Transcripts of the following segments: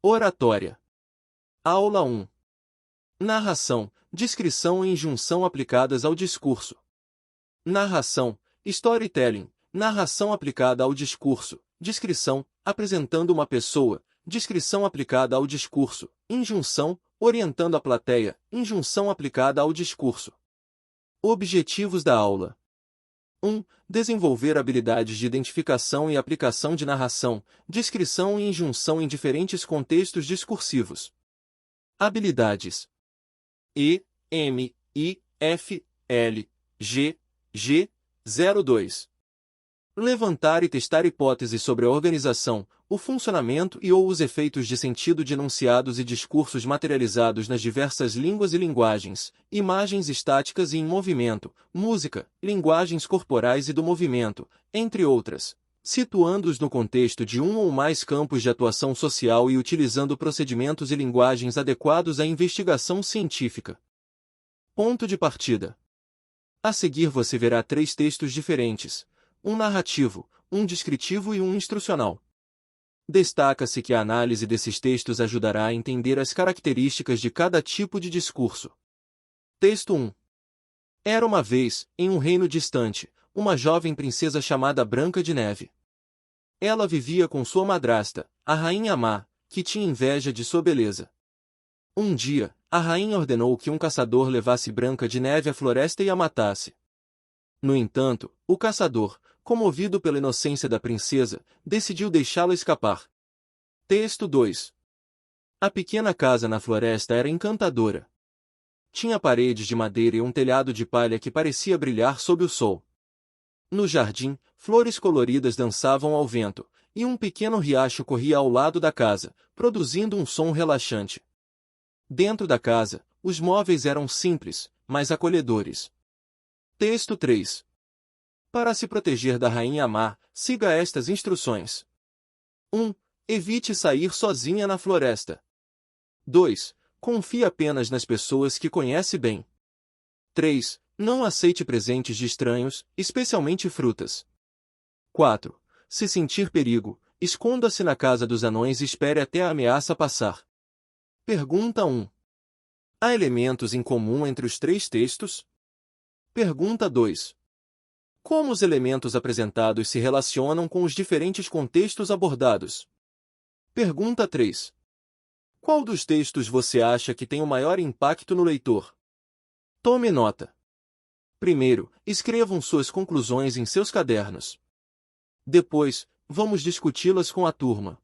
Oratória. Aula 1. Narração, descrição e injunção aplicadas ao discurso. Narração, storytelling, narração aplicada ao discurso. Descrição, apresentando uma pessoa. Descrição aplicada ao discurso. Injunção, orientando a plateia. Injunção aplicada ao discurso. Objetivos da aula. 1. Desenvolver habilidades de identificação e aplicação de narração, descrição e injunção em diferentes contextos discursivos. Habilidades. E, M, I, F, L, G, G, 02. Levantar e testar hipóteses sobre a organização, o funcionamento e/ou os efeitos de sentido de enunciados e discursos materializados nas diversas línguas e linguagens, imagens estáticas e em movimento, música, linguagens corporais e do movimento, entre outras, situando-os no contexto de um ou mais campos de atuação social e utilizando procedimentos e linguagens adequados à investigação científica. Ponto de partida. A seguir você verá 3 textos diferentes, um narrativo, um descritivo e um instrucional. Destaca-se que a análise desses textos ajudará a entender as características de cada tipo de discurso. Texto 1. Era uma vez, em um reino distante, uma jovem princesa chamada Branca de Neve. Ela vivia com sua madrasta, a rainha Má, que tinha inveja de sua beleza. Um dia, a rainha ordenou que um caçador levasse Branca de Neve à floresta e a matasse. No entanto, o caçador, comovido pela inocência da princesa, decidiu deixá-la escapar. Texto 2. A pequena casa na floresta era encantadora. Tinha paredes de madeira e um telhado de palha que parecia brilhar sob o sol. No jardim, flores coloridas dançavam ao vento, e um pequeno riacho corria ao lado da casa, produzindo um som relaxante. Dentro da casa, os móveis eram simples, mas acolhedores. Texto 3. Para se proteger da rainha Má, siga estas instruções. 1. Evite sair sozinha na floresta. 2. Confie apenas nas pessoas que conhece bem. 3. Não aceite presentes de estranhos, especialmente frutas. 4. Se sentir perigo, esconda-se na casa dos anões e espere até a ameaça passar. Pergunta 1. Há elementos em comum entre os 3 textos? Pergunta 2. Como os elementos apresentados se relacionam com os diferentes contextos abordados? Pergunta 3. Qual dos textos você acha que tem o maior impacto no leitor? Tome nota. Primeiro, escrevam suas conclusões em seus cadernos. Depois, vamos discuti-las com a turma.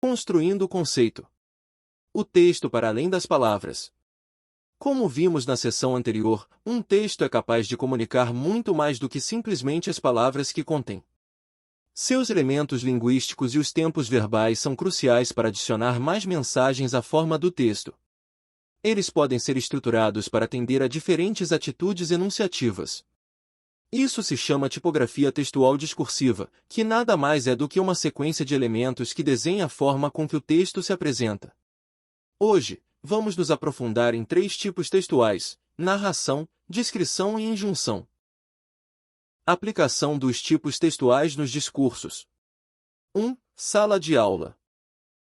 Construindo o conceito. O texto para além das palavras. Como vimos na sessão anterior, um texto é capaz de comunicar muito mais do que simplesmente as palavras que contém. Seus elementos linguísticos e os tempos verbais são cruciais para adicionar mais mensagens à forma do texto. Eles podem ser estruturados para atender a diferentes atitudes enunciativas. Isso se chama tipografia textual discursiva, que nada mais é do que uma sequência de elementos que desenha a forma com que o texto se apresenta. Hoje, vamos nos aprofundar em 3 tipos textuais: narração, descrição e injunção. Aplicação dos tipos textuais nos discursos. 1. Sala de aula.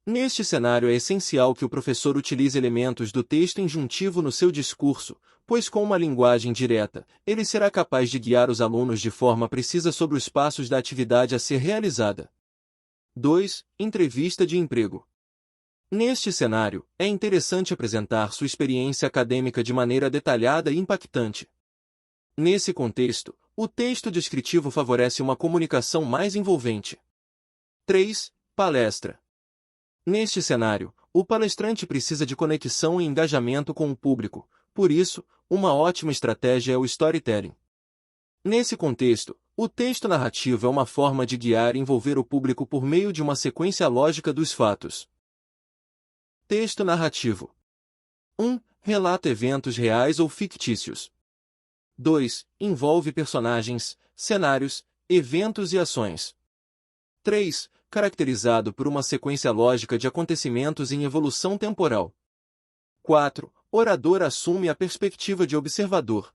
Neste cenário é essencial que o professor utilize elementos do texto injuntivo no seu discurso, pois com uma linguagem direta, ele será capaz de guiar os alunos de forma precisa sobre os passos da atividade a ser realizada. 2. Entrevista de emprego. Neste cenário, é interessante apresentar sua experiência acadêmica de maneira detalhada e impactante. Nesse contexto, o texto descritivo favorece uma comunicação mais envolvente. 3. Palestra. Neste cenário, o palestrante precisa de conexão e engajamento com o público, por isso, uma ótima estratégia é o storytelling. Nesse contexto, o texto narrativo é uma forma de guiar e envolver o público por meio de uma sequência lógica dos fatos. Texto narrativo. 1. Relata eventos reais ou fictícios. 2. Envolve personagens, cenários, eventos e ações. 3. Caracterizado por uma sequência lógica de acontecimentos em evolução temporal. 4. Orador assume a perspectiva de observador.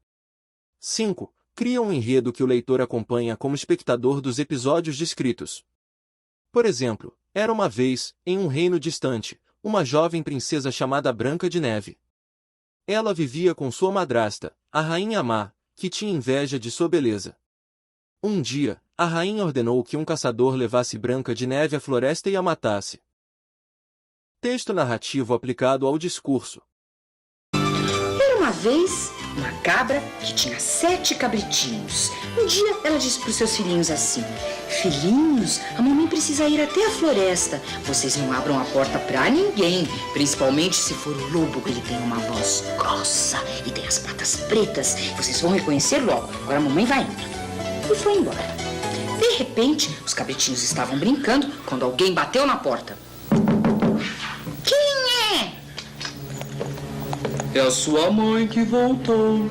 5. Cria um enredo que o leitor acompanha como espectador dos episódios descritos. Por exemplo, era uma vez, em um reino distante, uma jovem princesa chamada Branca de Neve. Ela vivia com sua madrasta, a rainha Má, que tinha inveja de sua beleza. Um dia, a rainha ordenou que um caçador levasse Branca de Neve à floresta e a matasse. Texto narrativo aplicado ao discurso. Era uma vez uma cabra que tinha 7 cabritinhos. Um dia ela disse para os seus filhinhos assim: filhinhos, a mamãe precisa ir até a floresta. Vocês não abram a porta para ninguém, principalmente se for o lobo, que ele tem uma voz grossa e tem as patas pretas. Vocês vão reconhecer logo. Agora a mamãe vai indo. E foi embora. De repente, os cabritinhos estavam brincando quando alguém bateu na porta. Quem é? É a sua mãe que voltou.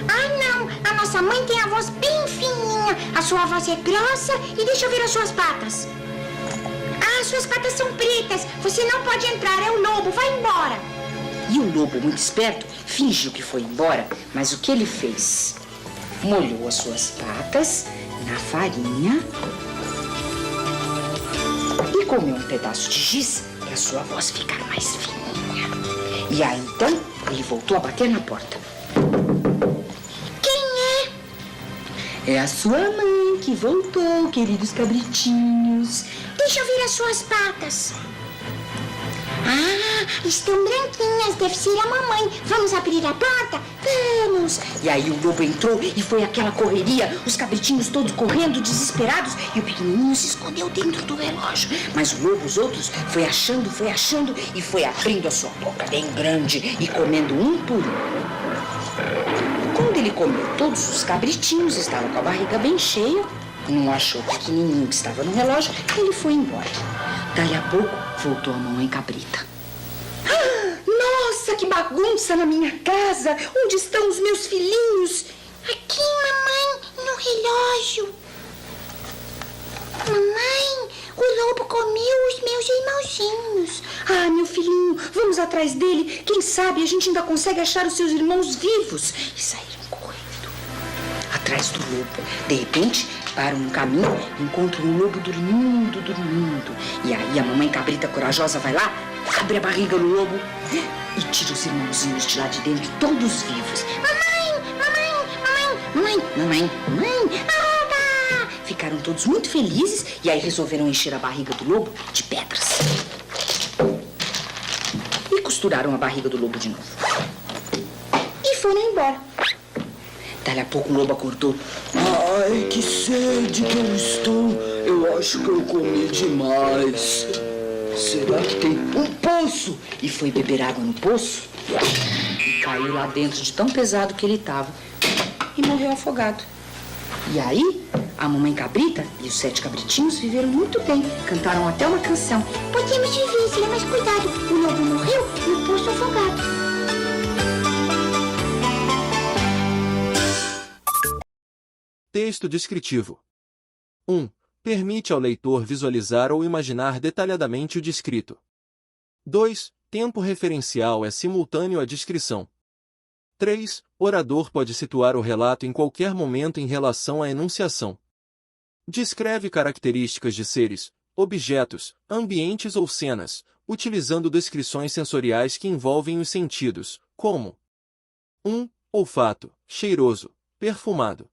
Ah, não! A nossa mãe tem a voz bem fininha. A sua voz é grossa e deixa eu ver as suas patas. Ah, suas patas são pretas. Você não pode entrar, é o lobo. Vai embora. E o lobo, muito esperto, fingiu que foi embora, mas o que ele fez? Molhou as suas patas na farinha e comeu um pedaço de giz para a sua voz ficar mais fininha. E aí, então, ele voltou a bater na porta. Quem é? É a sua mãe que voltou, queridos cabritinhos. Deixa eu ver as suas patas. Ah, estão branquinhas. Deve ser a mamãe. Vamos abrir a porta? Vamos. E aí o lobo entrou e foi aquela correria, os cabritinhos todos correndo, desesperados, e o pequenininho se escondeu dentro do relógio. Mas o lobo, os outros, foi achando e foi abrindo a sua boca bem grande e comendo um por um. Quando ele comeu todos os cabritinhos, estavam com a barriga bem cheia, não achou o pequenininho que estava no relógio, ele foi embora. Daí a pouco, voltou a mamãe cabrita. Nossa, que bagunça na minha casa! Onde estão os meus filhinhos? Aqui, mamãe, no relógio. Mamãe, o lobo comeu os meus irmãozinhos. Ah, meu filhinho, vamos atrás dele. Quem sabe a gente ainda consegue achar os seus irmãos vivos. E saíram correndo atrás do lobo. De repente, param no caminho e encontram um lobo dormindo. E aí a mamãe cabrita corajosa vai lá, abre a barriga do lobo e tira os irmãozinhos de lá de dentro, todos vivos. Mamãe, oba! Ficaram todos muito felizes e aí resolveram encher a barriga do lobo de pedras. E costuraram a barriga do lobo de novo. E foram embora. Dali a pouco o lobo acordou. Ai, que sede que eu estou. Eu acho que eu comi demais. observar que tem um poço. E foi beber água no poço e caiu lá dentro de tão pesado que ele estava e morreu afogado. E aí, a mamãe cabrita e os 7 cabritinhos viveram muito bem. Cantaram até uma canção. Podemos viver, filha, mas cuidado. O lobo morreu no poço afogado. Texto descritivo. 1. Permite ao leitor visualizar ou imaginar detalhadamente o descrito. 2. Tempo referencial é simultâneo à descrição. 3. Orador pode situar o relato em qualquer momento em relação à enunciação. Descreve características de seres, objetos, ambientes ou cenas, utilizando descrições sensoriais que envolvem os sentidos, como 1. Olfato, cheiroso, perfumado.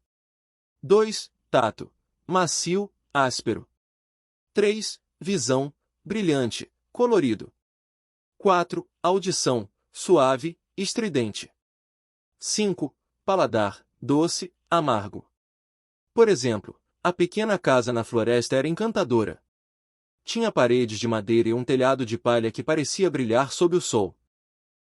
2. Tato, macio, áspero. 3. Visão, brilhante, colorido. 4. Audição, suave, estridente. 5. Paladar, doce, amargo. Por exemplo, a pequena casa na floresta era encantadora. Tinha paredes de madeira e um telhado de palha que parecia brilhar sob o sol.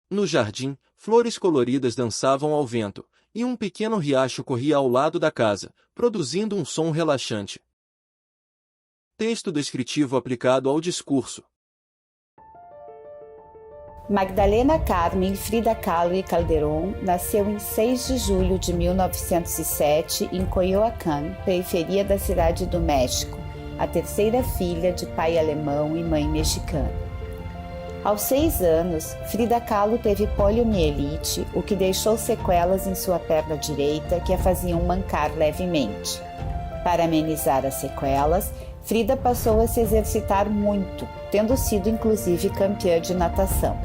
No jardim, flores coloridas dançavam ao vento, e um pequeno riacho corria ao lado da casa, produzindo um som relaxante. Texto descritivo aplicado ao discurso. Magdalena Carmen Frida Kahlo y Calderón nasceu em 6 de julho de 1907 em Coyoacán, periferia da Cidade do México, a terceira filha de pai alemão e mãe mexicana. Aos 6 anos, Frida Kahlo teve poliomielite, o que deixou sequelas em sua perna direita que a faziam mancar levemente. Para amenizar as sequelas, Frida passou a se exercitar muito, tendo sido inclusive campeã de natação.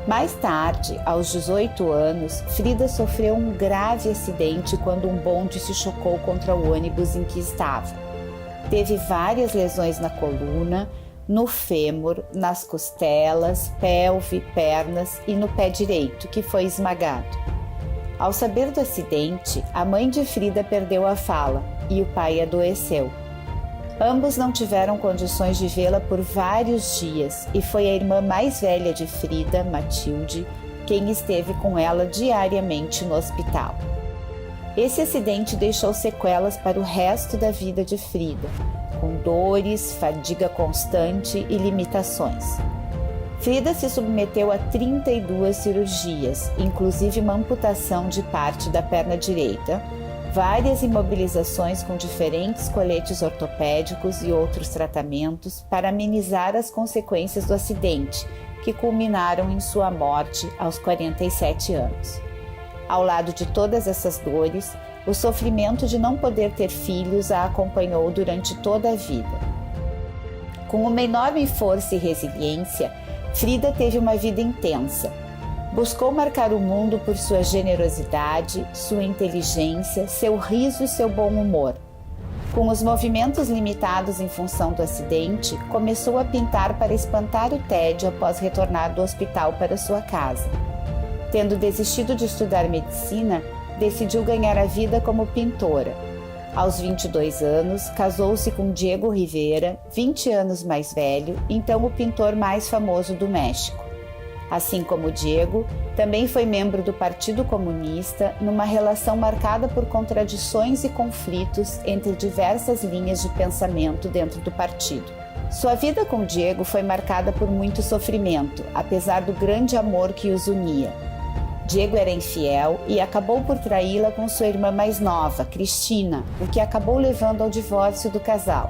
Mais tarde, aos 18 anos, Frida sofreu um grave acidente quando um bonde se chocou contra o ônibus em que estava. Teve várias lesões na coluna, no fêmur, nas costelas, pelve, pernas e no pé direito, que foi esmagado. Ao saber do acidente, a mãe de Frida perdeu a fala e o pai adoeceu. Ambos não tiveram condições de vê-la por vários dias e foi a irmã mais velha de Frida, Matilde, quem esteve com ela diariamente no hospital. Esse acidente deixou sequelas para o resto da vida de Frida, com dores, fadiga constante e limitações. Frida se submeteu a 32 cirurgias, inclusive uma amputação de parte da perna direita, várias imobilizações com diferentes coletes ortopédicos e outros tratamentos para amenizar as consequências do acidente, que culminaram em sua morte aos 47 anos. Ao lado de todas essas dores, o sofrimento de não poder ter filhos a acompanhou durante toda a vida. Com uma enorme força e resiliência, Frida teve uma vida intensa. Buscou marcar o mundo por sua generosidade, sua inteligência, seu riso e seu bom humor. Com os movimentos limitados em função do acidente, começou a pintar para espantar o tédio após retornar do hospital para sua casa. Tendo desistido de estudar medicina, decidiu ganhar a vida como pintora. Aos 22 anos, casou-se com Diego Rivera, 20 anos mais velho, então o pintor mais famoso do México. Assim como Diego, também foi membro do Partido Comunista, numa relação marcada por contradições e conflitos entre diversas linhas de pensamento dentro do partido. Sua vida com Diego foi marcada por muito sofrimento, apesar do grande amor que os unia. Diego era infiel e acabou por traí-la com sua irmã mais nova, Cristina, o que acabou levando ao divórcio do casal.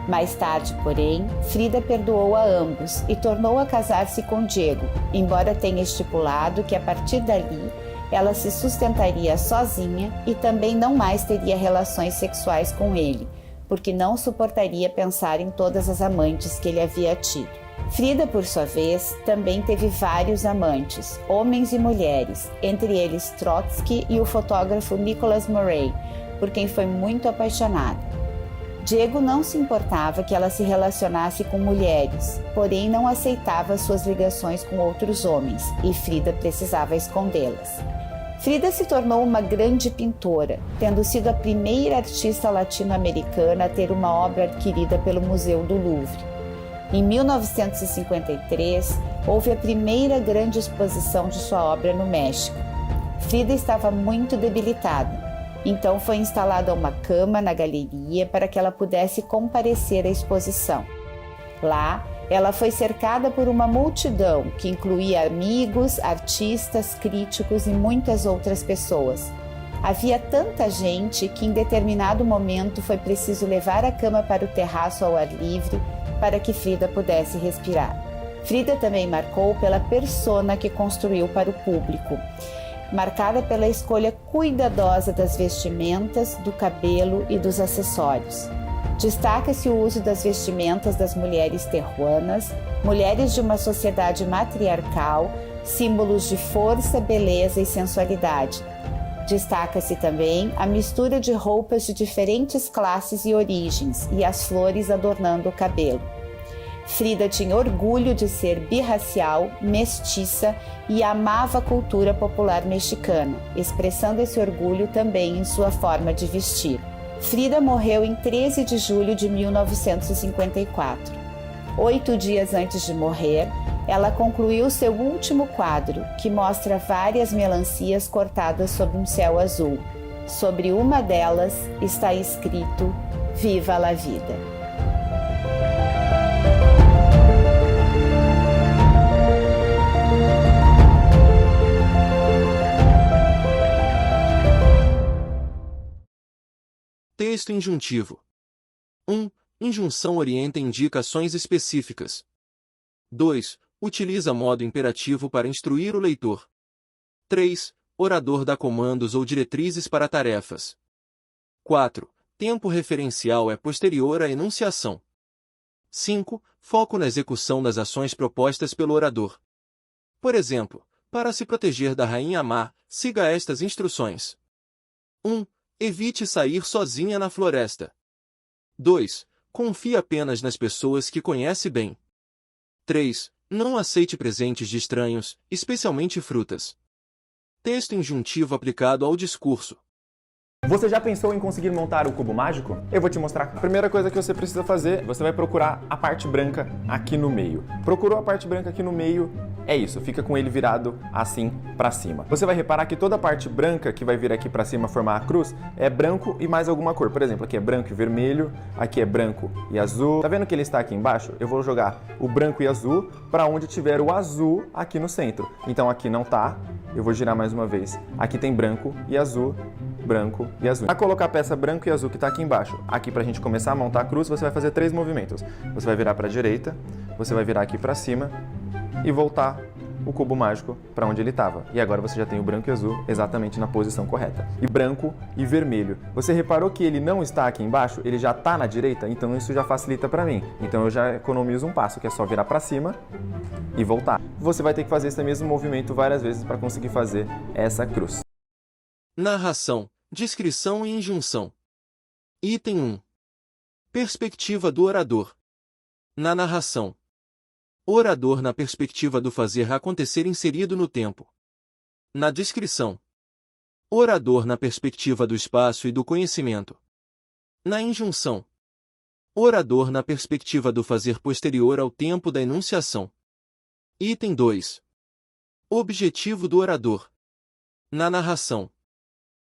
Mais tarde, porém, Frida perdoou a ambos e tornou a casar-se com Diego, embora tenha estipulado que a partir dali ela se sustentaria sozinha e também não mais teria relações sexuais com ele, porque não suportaria pensar em todas as amantes que ele havia tido. Frida, por sua vez, também teve vários amantes, homens e mulheres, entre eles Trotsky e o fotógrafo Nicholas Murray, por quem foi muito apaixonada. Diego não se importava que ela se relacionasse com mulheres, porém não aceitava suas ligações com outros homens, e Frida precisava escondê-las. Frida se tornou uma grande pintora, tendo sido a primeira artista latino-americana a ter uma obra adquirida pelo Museu do Louvre. Em 1953, houve a primeira grande exposição de sua obra no México. Frida estava muito debilitada, então foi instalada uma cama na galeria para que ela pudesse comparecer à exposição. Lá, ela foi cercada por uma multidão que incluía amigos, artistas, críticos e muitas outras pessoas. Havia tanta gente que em determinado momento foi preciso levar a cama para o terraço ao ar livre para que Frida pudesse respirar. Frida também marcou pela persona que construiu para o público, marcada pela escolha cuidadosa das vestimentas, do cabelo e dos acessórios. Destaca-se o uso das vestimentas das mulheres terruanas, mulheres de uma sociedade matriarcal, símbolos de força, beleza e sensualidade. Destaca-se também a mistura de roupas de diferentes classes e origens e as flores adornando o cabelo. Frida tinha orgulho de ser birracial, mestiça e amava a cultura popular mexicana, expressando esse orgulho também em sua forma de vestir. Frida morreu em 13 de julho de 1954. 8 dias antes de morrer, ela concluiu seu último quadro, que mostra várias melancias cortadas sob um céu azul. Sobre uma delas está escrito "Viva la vida". Texto injuntivo. 1. Injunção orienta e indica ações específicas. 2. Utiliza modo imperativo para instruir o leitor. 3. Orador dá comandos ou diretrizes para tarefas. 4. Tempo referencial é posterior à enunciação. 5. Foco na execução das ações propostas pelo orador. Por exemplo, para se proteger da rainha má, siga estas instruções. 1. Evite sair sozinha na floresta. 2. Confie apenas nas pessoas que conhece bem. 3. Não aceite presentes de estranhos, especialmente frutas. Texto injuntivo aplicado ao discurso. Você já pensou em conseguir montar o cubo mágico? Eu vou te mostrar. A primeira coisa que você precisa fazer, você vai procurar a parte branca aqui no meio. Procurou a parte branca aqui no meio, é isso, fica com ele virado assim para cima. Você vai reparar que toda a parte branca que vai vir aqui para cima formar a cruz é branco e mais alguma cor. Por exemplo, aqui é branco e vermelho, aqui é branco e azul. Tá vendo que ele está aqui embaixo? Eu vou jogar o branco e azul para onde tiver o azul aqui no centro. Então aqui não tá, eu vou girar mais uma vez. Aqui tem branco e azul, branco e azul. Para colocar a peça branco e azul que está aqui embaixo, aqui para a gente começar a montar a cruz, você vai fazer 3 movimentos. Você vai virar para a direita, você vai virar aqui para cima e voltar o cubo mágico para onde ele estava. E agora você já tem o branco e azul exatamente na posição correta. E branco e vermelho. Você reparou que ele não está aqui embaixo? Ele já está na direita? Então isso já facilita para mim. Então eu já economizo um passo, que é só virar para cima e voltar. Você vai ter que fazer esse mesmo movimento várias vezes para conseguir fazer essa cruz. Narração, descrição e injunção. Item 1. Perspectiva do orador. Na narração. Orador na perspectiva do fazer acontecer inserido no tempo. Na descrição. Orador na perspectiva do espaço e do conhecimento. Na injunção. Orador na perspectiva do fazer posterior ao tempo da enunciação. Item 2. Objetivo do orador. Na narração.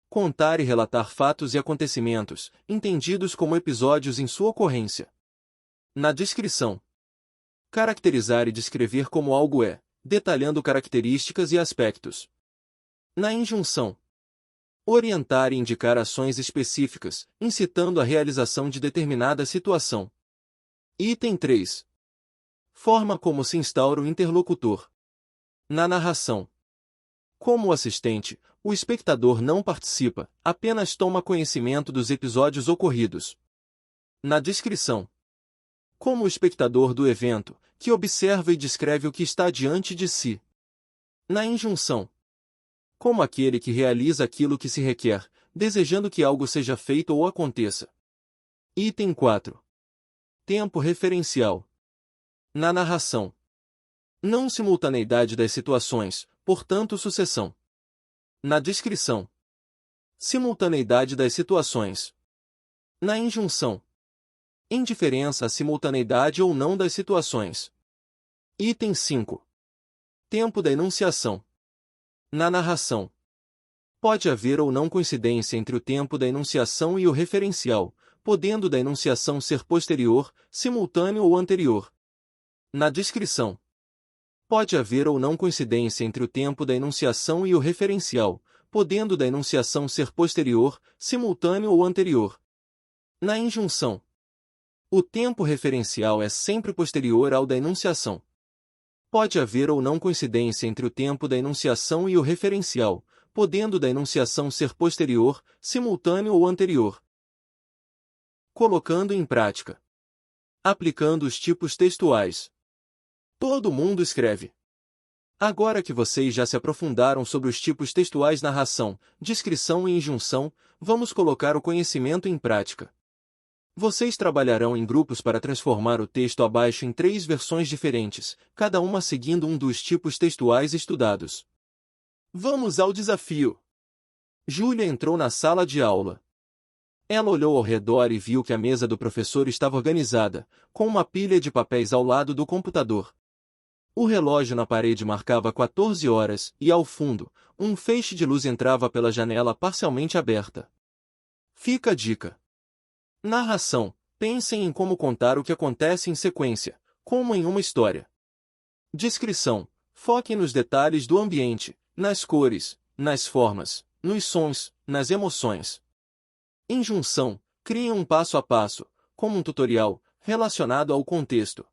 Contar e relatar fatos e acontecimentos, entendidos como episódios em sua ocorrência. Na descrição. Caracterizar e descrever como algo é, detalhando características e aspectos. Na injunção. Orientar e indicar ações específicas, incitando a realização de determinada situação. Item 3. Forma como se instaura o interlocutor. Na narração. Como assistente, o espectador não participa, apenas toma conhecimento dos episódios ocorridos. Na descrição. Como o espectador do evento, que observa e descreve o que está diante de si. Na injunção. Como aquele que realiza aquilo que se requer, desejando que algo seja feito ou aconteça. Item 4. Tempo referencial. Na narração. Não simultaneidade das situações, portanto sucessão. Na descrição. Simultaneidade das situações. Na injunção. Indiferença à simultaneidade ou não das situações. Item 5. Tempo da enunciação. Na narração, pode haver ou não coincidência entre o tempo da enunciação e o referencial, podendo da enunciação ser posterior, simultâneo ou anterior. Na descrição, pode haver ou não coincidência entre o tempo da enunciação e o referencial, podendo da enunciação ser posterior, simultâneo ou anterior. Na injunção, o tempo referencial é sempre posterior ao da enunciação. Pode haver ou não coincidência entre o tempo da enunciação e o referencial, podendo da enunciação ser posterior, simultâneo ou anterior. Colocando em prática. Aplicando os tipos textuais. Todo mundo escreve. Agora que vocês já se aprofundaram sobre os tipos textuais narração, descrição e injunção, vamos colocar o conhecimento em prática. Vocês trabalharão em grupos para transformar o texto abaixo em 3 versões diferentes, cada uma seguindo um dos tipos textuais estudados. Vamos ao desafio! Júlia entrou na sala de aula. Ela olhou ao redor e viu que a mesa do professor estava organizada, com uma pilha de papéis ao lado do computador. O relógio na parede marcava 14 horas e, ao fundo, um feixe de luz entrava pela janela parcialmente aberta. Fica a dica. Narração. Pensem em como contar o que acontece em sequência, como em uma história. Descrição. Foquem nos detalhes do ambiente, nas cores, nas formas, nos sons, nas emoções. Injunção. Criem um passo a passo, como um tutorial, relacionado ao contexto.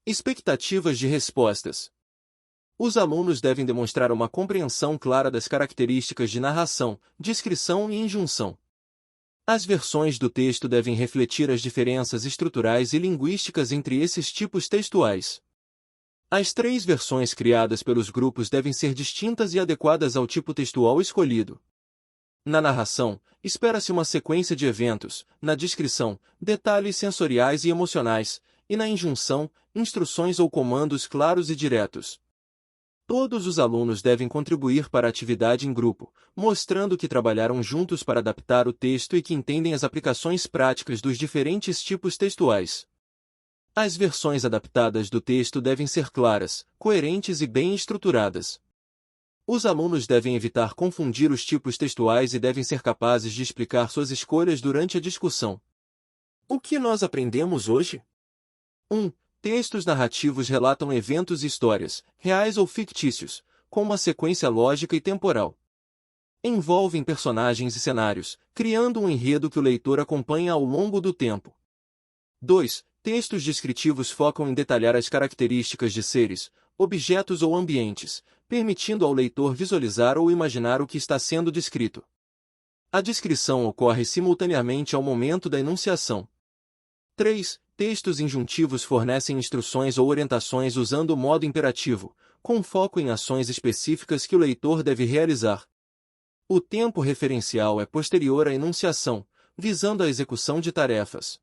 Expectativas de respostas. Os alunos devem demonstrar uma compreensão clara das características de narração, descrição e injunção. As versões do texto devem refletir as diferenças estruturais e linguísticas entre esses tipos textuais. As 3 versões criadas pelos grupos devem ser distintas e adequadas ao tipo textual escolhido. Na narração, espera-se uma sequência de eventos, na descrição, detalhes sensoriais e emocionais, e na injunção, instruções ou comandos claros e diretos. Todos os alunos devem contribuir para a atividade em grupo, mostrando que trabalharam juntos para adaptar o texto e que entendem as aplicações práticas dos diferentes tipos textuais. As versões adaptadas do texto devem ser claras, coerentes e bem estruturadas. Os alunos devem evitar confundir os tipos textuais e devem ser capazes de explicar suas escolhas durante a discussão. O que nós aprendemos hoje? 1. Textos narrativos relatam eventos e histórias, reais ou fictícios, com uma sequência lógica e temporal. Envolvem personagens e cenários, criando um enredo que o leitor acompanha ao longo do tempo. 2. Textos descritivos focam em detalhar as características de seres, objetos ou ambientes, permitindo ao leitor visualizar ou imaginar o que está sendo descrito. A descrição ocorre simultaneamente ao momento da enunciação. 3. Textos injuntivos fornecem instruções ou orientações usando o modo imperativo, com foco em ações específicas que o leitor deve realizar. O tempo referencial é posterior à enunciação, visando a execução de tarefas.